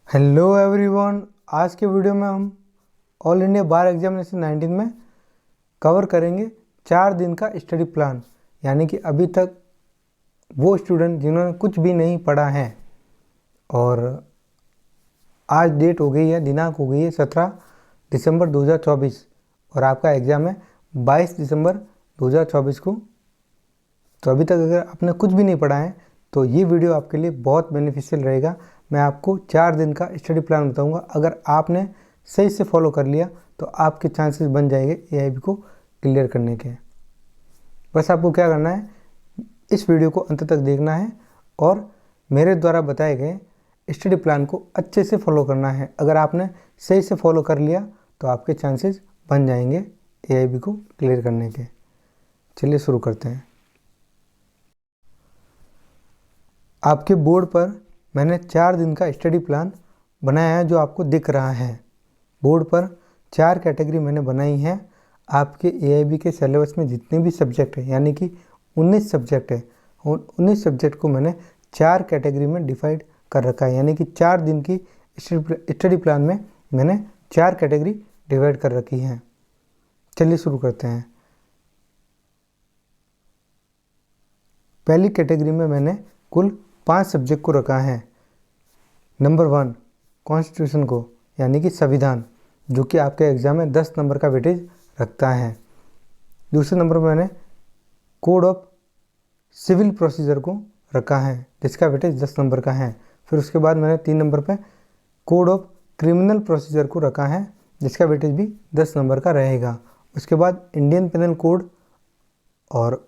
Hello everyone. आज के video में हम ऑल इंडिया बार एग्जामिनेशन 19 में कवर करेंगे 4 दिन का स्टडी प्लान। यानी कि अभी तक वो स्टूडेंट जिन्होंने कुछ भी नहीं पढ़ा है और आज डेट हो गई है, दिनांक हो गई है 17 दिसंबर 2024 और आपका एग्ज़ाम है 22 दिसंबर 2024 को। तो अभी तक अगर आपने कुछ भी नहीं पढ़ा है तो ये वीडियो आपके लिए बहुत बेनिफिशियल रहेगा। मैं आपको 4 दिन का स्टडी प्लान बताऊंगा। अगर आपने सही से फॉलो कर लिया तो आपके चांसेस बन जाएंगे एआईबी को क्लियर करने के। बस आपको क्या करना है, इस वीडियो को अंत तक देखना है और मेरे द्वारा बताए गए स्टडी प्लान को अच्छे से फॉलो करना है। अगर आपने सही से फॉलो कर लिया तो आपके चांसेस बन जाएंगे एआईबी को क्लियर करने के। चलिए शुरू करते हैं। आपके बोर्ड पर मैंने 4 दिन का स्टडी प्लान बनाया है जो आपको दिख रहा है। बोर्ड पर 4 कैटेगरी मैंने बनाई है। आपके एआईबी के सिलेबस में जितने भी सब्जेक्ट हैं, यानी कि 19 सब्जेक्ट है, उन 19 सब्जेक्ट को मैंने 4 कैटेगरी में डिवाइड कर रखा है। यानी कि 4 दिन की स्टडी प्लान में मैंने 4 कैटेगरी डिवाइड कर रखी हैं। चलिए शुरू करते हैं। पहली कैटेगरी में मैंने कुल 5 सब्जेक्ट को रखा है। नंबर 1 कॉन्स्टिट्यूशन को, यानी कि संविधान, जो कि आपके एग्जाम में 10 नंबर का वेटेज रखता है। दूसरे नंबर पर मैंने कोड ऑफ सिविल प्रोसीजर को रखा है जिसका वेटेज 10 नंबर का है। फिर उसके बाद मैंने 3 नंबर पर कोड ऑफ क्रिमिनल प्रोसीजर को रखा है जिसका वेटेज भी 10 नंबर का रहेगा। उसके बाद इंडियन पेनल कोड और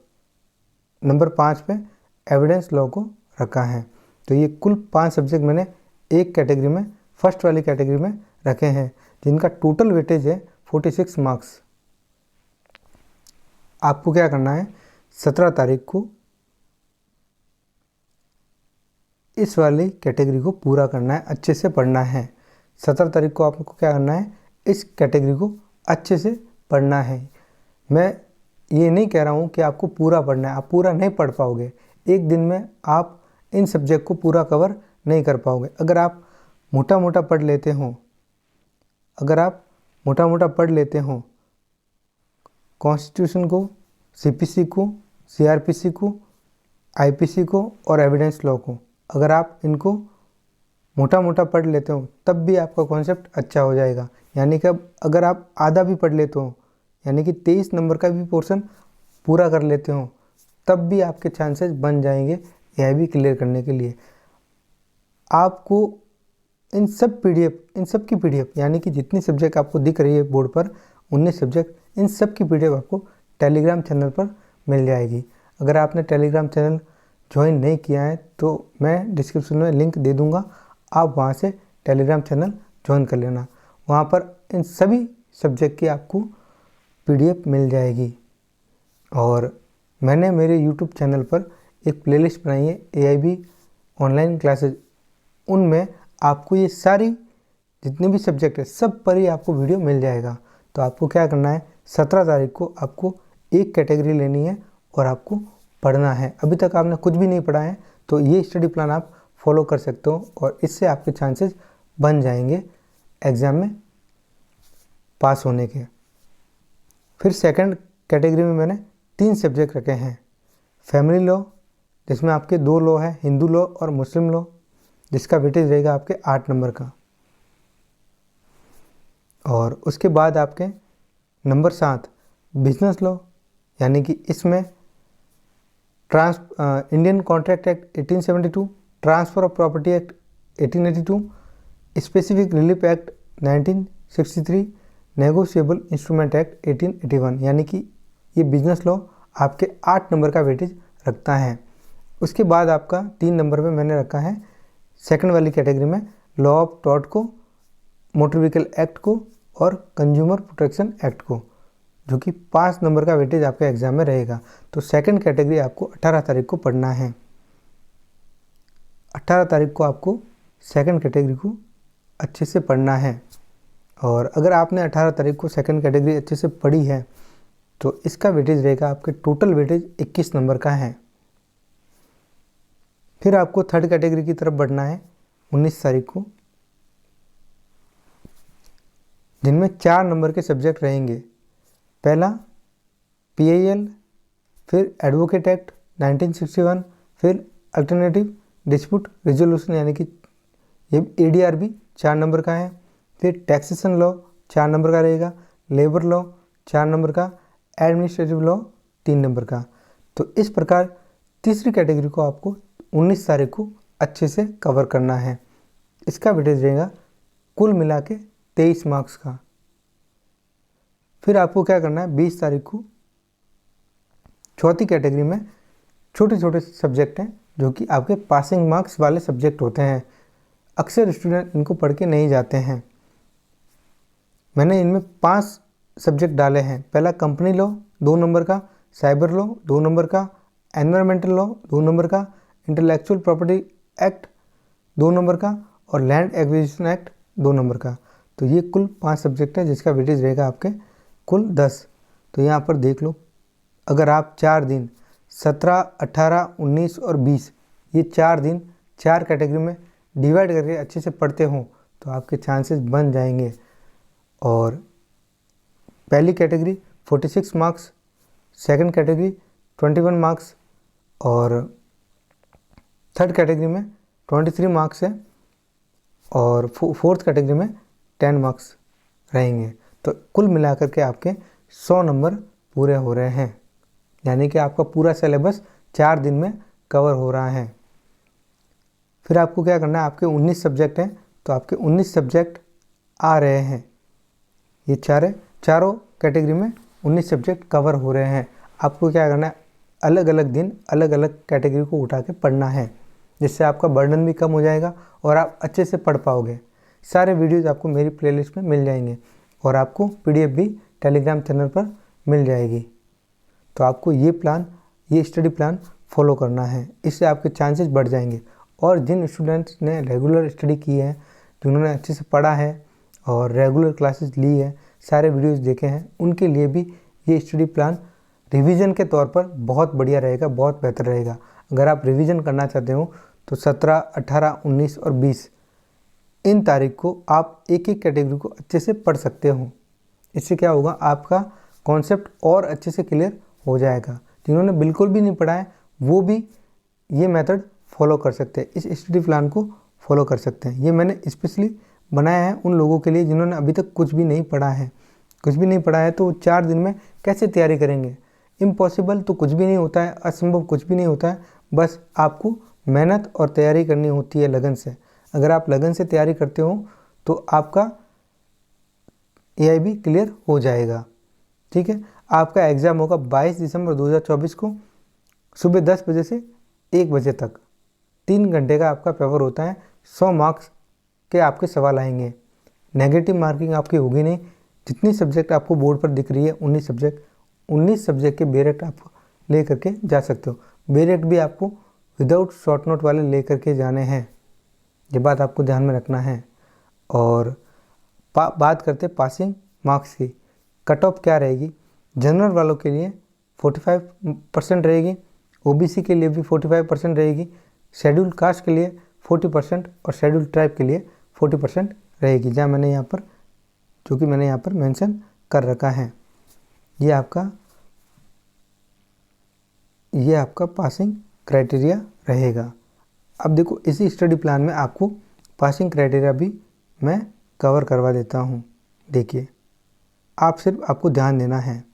नंबर 5 पे एविडेंस लॉ को रखा है। तो ये कुल 5 सब्जेक्ट मैंने एक कैटेगरी में, फर्स्ट वाली कैटेगरी में रखे हैं, जिनका टोटल वेटेज है 46 मार्क्स। आपको क्या करना है, 17 तारीख को इस वाली कैटेगरी को पूरा करना है, अच्छे से पढ़ना है। 17 तारीख को आपको क्या करना है, इस कैटेगरी को अच्छे से पढ़ना है। मैं ये नहीं कह रहा हूँ कि आपको पूरा पढ़ना है, आप पूरा नहीं पढ़ पाओगे। एक दिन में आप इन सब्जेक्ट को पूरा कवर नहीं कर पाओगे। अगर आप मोटा मोटा पढ़ लेते हो कॉन्स्टिट्यूशन को, सीपीसी को, सीआरपीसी को, आईपीसी को और एविडेंस लॉ को, अगर आप इनको मोटा मोटा पढ़ लेते हो तब भी आपका कॉन्सेप्ट अच्छा हो जाएगा। यानी कि अगर आप आधा भी पढ़ लेते हो, यानी कि 23 नंबर का भी पोर्शन पूरा कर लेते हो, तब भी आपके चांसेस बन जाएंगे एआईबी क्लियर करने के लिए। आपको इन सब की पीडीएफ, यानी कि जितनी सब्जेक्ट आपको दिख रही है बोर्ड पर 19 सब्जेक्ट, इन सब की पीडीएफ आपको टेलीग्राम चैनल पर मिल जाएगी। अगर आपने टेलीग्राम चैनल ज्वाइन नहीं किया है तो मैं डिस्क्रिप्शन में लिंक दे दूँगा, आप वहाँ से टेलीग्राम चैनल ज्वाइन कर लेना। वहाँ पर इन सभी सब्जेक्ट की आपको पीडीएफ मिल जाएगी। और मैंने मेरे यूट्यूब चैनल पर एक प्लेलिस्ट बनाई है एआईबी ऑनलाइन क्लासेज, उनमें आपको ये सारी जितने भी सब्जेक्ट है सब पर ही आपको वीडियो मिल जाएगा। तो आपको क्या करना है, 17 तारीख को आपको एक कैटेगरी लेनी है और आपको पढ़ना है। अभी तक आपने कुछ भी नहीं पढ़ा है तो ये स्टडी प्लान आप फॉलो कर सकते हो और इससे आपके चांसेस बन जाएंगे एग्ज़ाम में पास होने के। फिर सेकंड कैटेगरी में मैंने 3 सब्जेक्ट रखे हैं। फैमिली लॉ, जिसमें आपके 2 लॉ है, हिंदू लॉ और मुस्लिम लॉ, जिसका वेटेज रहेगा आपके 8 नंबर का। और उसके बाद आपके नंबर 7 बिजनेस लॉ, यानी कि इसमें Indian contract act 1872, transfer of property act 1882, specific relief act 1963, negotiable instrument act 1881, यानी कि ये बिजनेस लॉ आपके 8 नंबर का वेटेज रखता है। उसके बाद आपका 3 नंबर पे मैंने रखा है सेकंड वाली कैटेगरी में लॉ ऑफ टॉर्ट को, मोटर व्हीकल एक्ट को और कंज्यूमर प्रोटेक्शन एक्ट को, जो कि 5 नंबर का वेटेज आपके एग्जाम में रहेगा। तो सेकंड कैटेगरी आपको 18 तारीख को पढ़ना है। 18 तारीख को आपको सेकंड कैटेगरी को अच्छे से पढ़ना है। और अगर आपने 18 तारीख को सेकंड कैटेगरी अच्छे से पढ़ी है तो इसका वेटेज रहेगा, आपके टोटल वेटेज 21 नंबर का है। फिर आपको थर्ड कैटेगरी की तरफ बढ़ना है 19 तारीख को। जिनमें 4 नंबर के सब्जेक्ट रहेंगे। पहला PIL, फिर एडवोकेट एक्ट 1961, फिर अल्टरनेटिव डिस्प्यूट रिजोल्यूशन यानी कि ये ADR भी 4 नंबर का है। फिर टैक्सेशन लॉ 4 नंबर का रहेगा, लेबर लॉ 4 नंबर का, एडमिनिस्ट्रेटिव लॉ 3 नंबर का। तो इस प्रकार तीसरी कैटेगरी को आपको 19 तारीख को अच्छे से कवर करना है। इसका वेटेज रहेगा कुल मिला के 23 मार्क्स का। फिर आपको क्या करना है, 20 तारीख को चौथी कैटेगरी में छोटे छोटे सब्जेक्ट हैं जो कि आपके पासिंग मार्क्स वाले सब्जेक्ट होते हैं। अक्सर स्टूडेंट इनको पढ़ के नहीं जाते हैं। मैंने इनमें 5 सब्जेक्ट डाले हैं। पहला कंपनी लॉ 2 नंबर का, साइबर लॉ 2 नंबर का, एनवायरमेंटल लॉ 2 नंबर का, इंटेलेक्चुअल प्रॉपर्टी एक्ट 2 नंबर का और लैंड एक्विजिशन एक्ट 2 नंबर का। तो ये कुल 5 सब्जेक्ट है जिसका वेटेज रहेगा आपके कुल 10। तो यहाँ पर देख लो, अगर आप 4 दिन 17, 18, 19 और 20 ये 4 दिन 4 कैटेगरी में डिवाइड करके अच्छे से पढ़ते हो तो आपके चांसेस बन जाएंगे। और पहली category 46 marks, second category 21 marks और थर्ड कैटेगरी में 23 मार्क्स है और फोर्थ कैटेगरी में 10 मार्क्स रहेंगे। तो कुल मिलाकर के आपके 100 नंबर पूरे हो रहे हैं, यानी कि आपका पूरा सिलेबस 4 दिन में कवर हो रहा है। फिर आपको क्या करना है, आपके 19 सब्जेक्ट हैं तो आपके 19 सब्जेक्ट आ रहे हैं। ये चारों कैटेगरी में 19 सब्जेक्ट कवर हो रहे हैं। आपको क्या करना है, अलग अलग दिन अलग अलग कैटेगरी को उठा के पढ़ना है, जिससे आपका बर्डन भी कम हो जाएगा और आप अच्छे से पढ़ पाओगे। सारे वीडियोज़ आपको मेरी प्लेलिस्ट में मिल जाएंगे और आपको PDF भी टेलीग्राम चैनल पर मिल जाएगी। तो आपको ये स्टडी प्लान फॉलो करना है, इससे आपके चांसेस बढ़ जाएंगे। और जिन स्टूडेंट्स ने रेगुलर स्टडी की है, जिन्होंने अच्छे से पढ़ा है और रेगुलर क्लासेस ली है, सारे वीडियोस देखे हैं, उनके लिए भी ये स्टडी प्लान रिवीजन के तौर पर बहुत बढ़िया रहेगा, बहुत बेहतर रहेगा। अगर आप रिवीजन करना चाहते हो तो 17, 18, 19 और 20 इन तारीख को आप एक एक कैटेगरी को अच्छे से पढ़ सकते हो। इससे क्या होगा, आपका कॉन्सेप्ट और अच्छे से क्लियर हो जाएगा। जिन्होंने बिल्कुल भी नहीं पढ़ा है वो भी ये मेथड फॉलो कर सकते हैं, इस स्टडी प्लान को फॉलो कर सकते हैं। ये मैंने स्पेशली बनाया है उन लोगों के लिए जिन्होंने अभी तक कुछ भी नहीं पढ़ा है। कुछ भी नहीं पढ़ा है तो 4 दिन में कैसे तैयारी करेंगे। इम्पॉसिबल तो कुछ भी नहीं होता है, असंभव कुछ भी नहीं होता है, बस आपको मेहनत और तैयारी करनी होती है लगन से। अगर आप लगन से तैयारी करते हो तो आपका AIB क्लियर हो जाएगा। ठीक है, आपका एग्ज़ाम होगा 22 दिसंबर 2024 को सुबह 10 बजे से 1 बजे तक। 3 घंटे का आपका पेपर होता है। 100 मार्क्स के आपके सवाल आएंगे। नेगेटिव मार्किंग आपकी होगी नहीं। जितनी सब्जेक्ट आपको बोर्ड पर दिख रही है 19 सब्जेक्ट के बेरेक्ट आप ले करके जा सकते हो। बेरेक्ट भी आपको विदाउट शॉर्ट नोट वाले ले करके जाने हैं, ये बात आपको ध्यान में रखना है। और बात करते पासिंग मार्क्स की, कट ऑफ क्या रहेगी। जनरल वालों के लिए 45% रहेगी, OBC के लिए भी 45% रहेगी, शेड्यूल कास्ट के लिए 40% और शेड्यूल ट्राइब के लिए 40% रहेगी। जहाँ मैंने यहाँ पर मेंशन कर रखा है। ये आपका पासिंग क्राइटेरिया रहेगा। अब देखो, इसी स्टडी प्लान में आपको पासिंग क्राइटेरिया भी मैं कवर करवा देता हूँ। देखिए, आपको ध्यान देना है।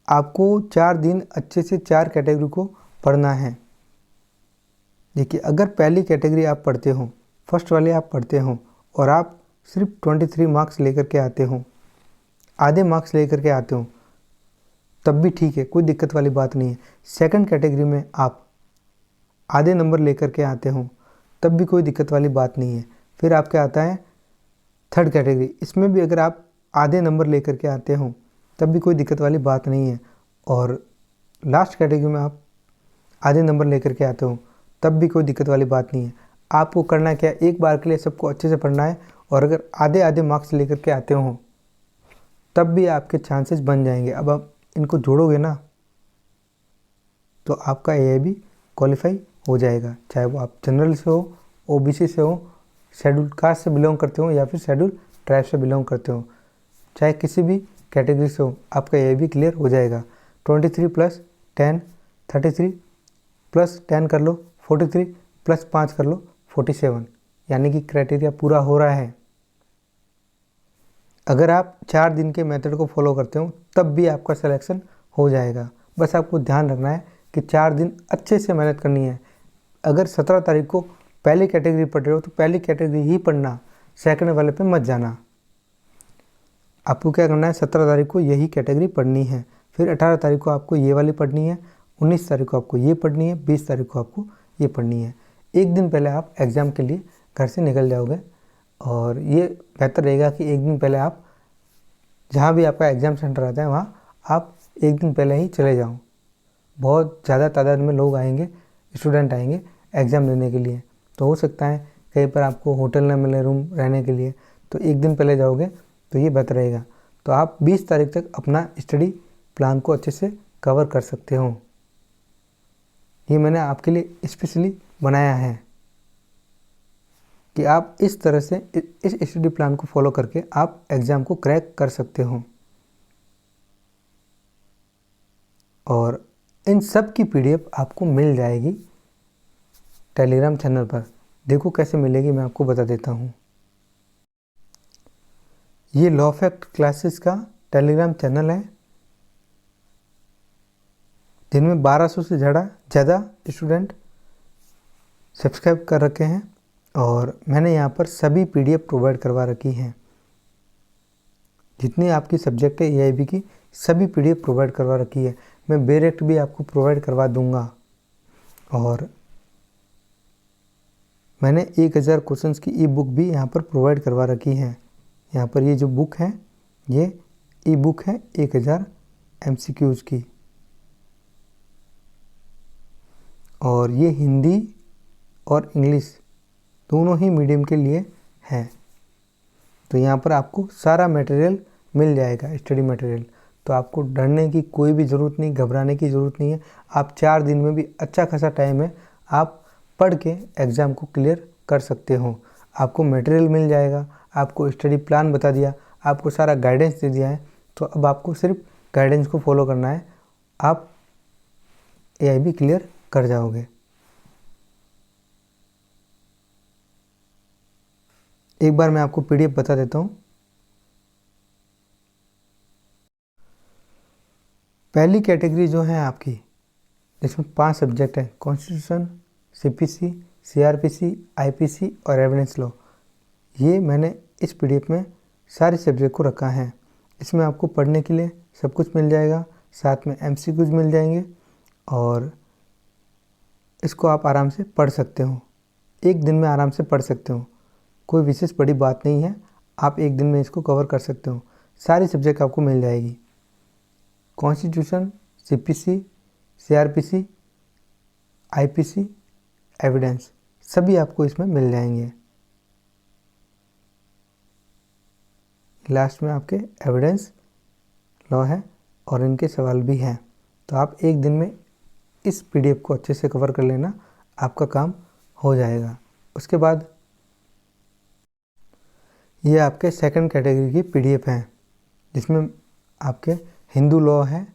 आपको 4 दिन अच्छे से 4 कैटेगरी को पढ़ना है। देखिए, अगर पहली कैटेगरी आप पढ़ते हो, फर्स्ट वाले आप पढ़ते हो और आप सिर्फ 23 मार्क्स लेकर के आते हो, आधे मार्क्स लेकर के आते हो, तब भी ठीक है, कोई दिक्कत वाली बात नहीं है। सेकंड कैटेगरी में आप आधे नंबर लेकर के आते हो, तब भी कोई दिक्कत वाली बात नहीं है। फिर आपके आता है थर्ड कैटेगरी, इसमें भी अगर आप आधे नंबर लेकर के आते हो तब भी कोई दिक्कत वाली बात नहीं है। और लास्ट कैटेगरी में आप आधे नंबर लेकर के आते हो तब भी कोई दिक्कत वाली बात नहीं है। आपको करना क्या है, एक बार के लिए सबको अच्छे से पढ़ना है और अगर आधे आधे मार्क्स लेकर के आते हो तब भी आपके चांसेस बन जाएंगे। अब आप इनको जोड़ोगे ना तो आपका AIB क्वालिफाई हो जाएगा, चाहे वो आप जनरल से हो, OBC से हो, शेड्यूल कास्ट से बिलोंग करते हो या फिर शेड्यूल ट्राइब से बिलोंग करते हो, चाहे किसी भी कैटेगरी से हो, आपका ये भी क्लियर हो जाएगा। 23 + 10 33 + 10 कर लो 43 + 5 कर लो 47, यानी कि क्राइटेरिया पूरा हो रहा है। अगर आप 4 दिन के मेथड को फॉलो करते हो तब भी आपका सिलेक्शन हो जाएगा। बस आपको ध्यान रखना है कि 4 दिन अच्छे से मेहनत करनी है। अगर 17 तारीख को पहली कैटेगरी पढ़ रहे हो तो पहली कैटेगरी ही पढ़ना, सेकंड वाले पे मत जाना। आपको क्या करना है, 17 तारीख को यही कैटेगरी पढ़नी है, फिर 18 तारीख को आपको ये वाली पढ़नी है, 19 तारीख को आपको ये पढ़नी है, 20 तारीख को आपको ये पढ़नी है। एक दिन पहले आप एग्ज़ाम के लिए घर से निकल जाओगे और ये बेहतर रहेगा कि एक दिन पहले आप जहाँ भी आपका एग्ज़ाम सेंटर आता है वहाँ आप एक दिन पहले ही चले जाओ। बहुत ज़्यादा तादाद में लोग आएंगे, स्टूडेंट आएंगे एग्ज़ाम देने के लिए, तो हो सकता है कहीं पर आपको होटल ना मिले रूम रहने के लिए, तो एक दिन पहले जाओगे तो ये बेहतर रहेगा। तो आप 20 तारीख तक अपना स्टडी प्लान को अच्छे से कवर कर सकते हो। ये मैंने आपके लिए स्पेशली बनाया है कि आप इस तरह से इस स्टडी प्लान को फॉलो करके आप एग्ज़ाम को क्रैक कर सकते हो। और इन सब की पीडीएफ आपको मिल जाएगी टेलीग्राम चैनल पर। देखो कैसे मिलेगी, मैं आपको बता देता हूँ। ये लॉ फैक्ट क्लासेस का टेलीग्राम चैनल है, जिनमें 1200 से ज़्यादा स्टूडेंट सब्सक्राइब कर रखे हैं और मैंने यहाँ पर सभी पीडीएफ प्रोवाइड करवा रखी हैं। जितनी आपकी सब्जेक्ट है एआईबी की सभी पीडीएफ प्रोवाइड करवा रखी है। मैं डायरेक्ट भी आपको प्रोवाइड करवा दूंगा। और मैंने 1000 क्वेश्चंस की ई बुक भी यहाँ पर प्रोवाइड करवा रखी है। यहाँ पर ये जो बुक है ये ई बुक है 1000 MCQs की, और ये हिंदी और इंग्लिश दोनों ही मीडियम के लिए है। तो यहाँ पर आपको सारा मटेरियल मिल जाएगा, स्टडी मटेरियल। तो आपको डरने की कोई भी ज़रूरत नहीं, घबराने की ज़रूरत नहीं है। आप 4 दिन में भी अच्छा खासा टाइम है, आप पढ़ के एग्ज़ाम को क्लियर कर सकते हो। आपको मटेरियल मिल जाएगा, आपको स्टडी प्लान बता दिया, आपको सारा गाइडेंस दे दिया है। तो अब आपको सिर्फ गाइडेंस को फॉलो करना है, आप एआईबी क्लियर कर जाओगे। एक बार मैं आपको पीडीएफ बता देता हूँ। पहली कैटेगरी जो है आपकी, जिसमें 5 सब्जेक्ट हैं, कॉन्स्टिट्यूशन, सीपीसी, सीआरपीसी, आईपीसी और एविडेंस लॉ। ये मैंने इस पीडीएफ में सारे सब्जेक्ट को रखा है। इसमें आपको पढ़ने के लिए सब कुछ मिल जाएगा, साथ में एमसीक्यूज मिल जाएंगे और इसको आप आराम से पढ़ सकते हो। एक दिन में आराम से पढ़ सकते हो, कोई विशेष बड़ी बात नहीं है। आप एक दिन में इसको कवर कर सकते हो। सारी सब्जेक्ट आपको मिल जाएगी, constitution, CPC, CrPC, IPC, evidence, सभी आपको इसमें मिल जाएंगे। लास्ट में आपके एविडेंस लॉ है और इनके सवाल भी हैं। तो आप एक दिन में इस पीडीएफ को अच्छे से कवर कर लेना, आपका काम हो जाएगा। उसके बाद ये आपके सेकंड कैटेगरी की पीडीएफ है, जिसमें आपके हिंदू लॉ है,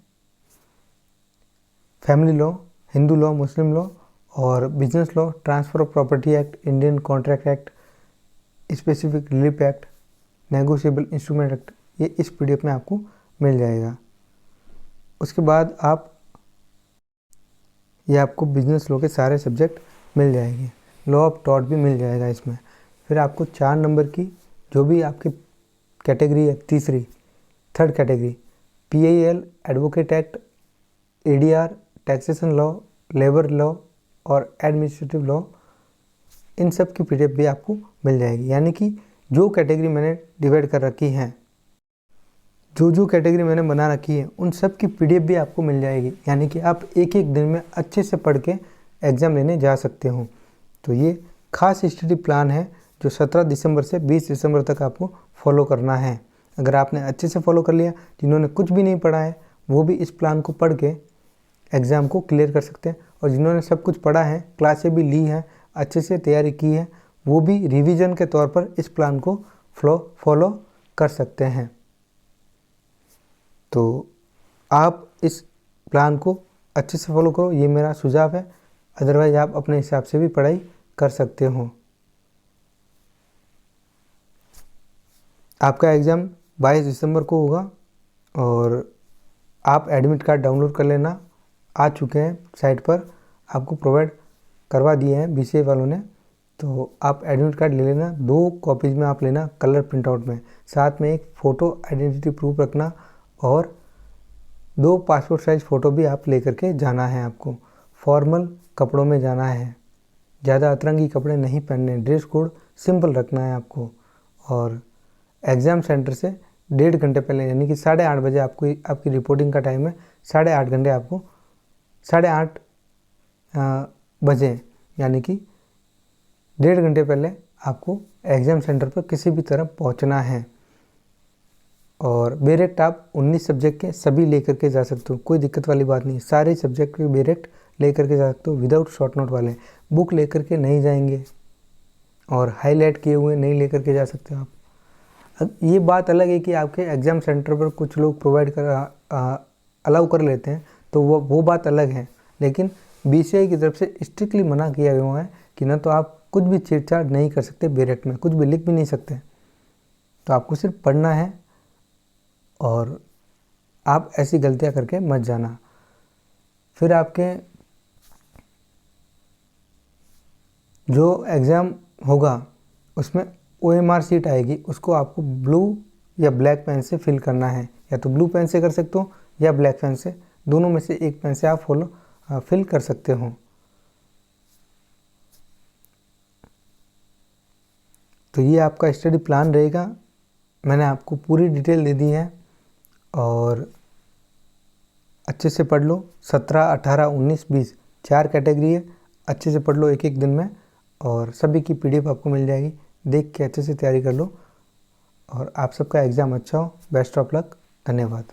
family law, Hindu law, Muslim law और business law, transfer of property act, Indian contract act, specific relief act, negotiable instrument act, ये इस पीडीएफ में आपको मिल जाएगा। उसके बाद ये आपको बिजनेस लॉ के सारे सब्जेक्ट मिल जाएंगे, लॉ ऑफ टॉर्ट भी मिल जाएगा इसमें। फिर आपको 4 नंबर की जो भी आपकी कैटेगरी है, third category, PIL, advocate act, ADR, taxation law, labour law और एडमिनिस्ट्रेटिव लॉ, इन सब की पीडीएफ भी आपको मिल जाएगी। यानी कि जो कैटेगरी मैंने डिवाइड कर रखी है, जो कैटेगरी मैंने बना रखी है, उन सब की पीडीएफ भी आपको मिल जाएगी। यानी कि आप एक एक दिन में अच्छे से पढ़ के एग्ज़ाम लेने जा सकते हो। तो ये खास स्टडी प्लान है जो 17 दिसंबर से 20 दिसंबर तक आपको फॉलो करना है। अगर आपने अच्छे से फॉलो कर लिया, जिन्होंने कुछ भी नहीं पढ़ा है वो भी इस प्लान को पढ़ के एग्ज़ाम को क्लियर कर सकते हैं, और जिन्होंने सब कुछ पढ़ा है, क्लासें भी ली हैं, अच्छे से तैयारी की है, वो भी रिवीजन के तौर पर इस प्लान को फॉलो कर सकते हैं। तो आप इस प्लान को अच्छे से फॉलो करो, ये मेरा सुझाव है। अदरवाइज़ आप अपने हिसाब से भी पढ़ाई कर सकते हो। आपका एग्ज़ाम 22 दिसंबर को होगा और आप एडमिट कार्ड डाउनलोड कर लेना, आ चुके हैं साइट पर, आपको प्रोवाइड करवा दिए हैं BCA वालों ने। तो आप एडमिट कार्ड ले लेना, 2 कॉपीज़ में आप लेना कलर प्रिंटआउट में, साथ में एक फ़ोटो आइडेंटिटी प्रूफ रखना और 2 पासपोर्ट साइज़ फ़ोटो भी आप लेकर के जाना है। आपको फॉर्मल कपड़ों में जाना है, ज़्यादा अतरंगी कपड़े नहीं पहनने, ड्रेस कोड सिंपल रखना है आपको। और एग्ज़ाम सेंटर से 1.5 घंटे पहले यानी कि 8:30 बजे आपकी रिपोर्टिंग का टाइम है। 8:30 घंटे आपको 8:30 बजे यानी कि 1.5 घंटे पहले आपको एग्ज़ाम सेंटर पर किसी भी तरह पहुंचना है। और बेरेक्ट आप 19 सब्जेक्ट के सभी लेकर के जा सकते हो, कोई दिक्कत वाली बात नहीं। सारे सब्जेक्ट के बेरेक्ट लेकर के जा सकते हो, विदाउट शॉर्ट नोट वाले। बुक लेकर के नहीं जाएंगे और हाईलाइट किए हुए नहीं लेकर के जा सकते हो आप। अब ये बात अलग है कि आपके एग्ज़ाम सेंटर पर कुछ लोग प्रोवाइड कर अलाउ कर लेते हैं, तो वो बात अलग है। लेकिन BCI की तरफ से स्ट्रिक्टली मना किया हुआ है कि ना तो आप कुछ भी छेड़छाड़ नहीं कर सकते, बेरेक्ट में कुछ भी लिख भी नहीं सकते। तो आपको सिर्फ पढ़ना है और आप ऐसी गलतियां करके मत जाना। फिर आपके जो एग्ज़ाम होगा उसमें OMR शीट आएगी, उसको आपको ब्लू या ब्लैक पेन से फिल करना है। या तो ब्लू पेन से कर सकते हो या ब्लैक पेन से, दोनों में से एक पेन से आप फिल कर सकते हो। तो ये आपका स्टडी प्लान रहेगा, मैंने आपको पूरी डिटेल दे दी है। और अच्छे से पढ़ लो, 17, 18, 19, 20 4 कैटेगरी है, अच्छे से पढ़ लो एक एक दिन में। और सभी की PDF आपको मिल जाएगी, देख के अच्छे से तैयारी कर लो। और आप सबका एग्ज़ाम अच्छा हो, बेस्ट ऑफ लक, धन्यवाद।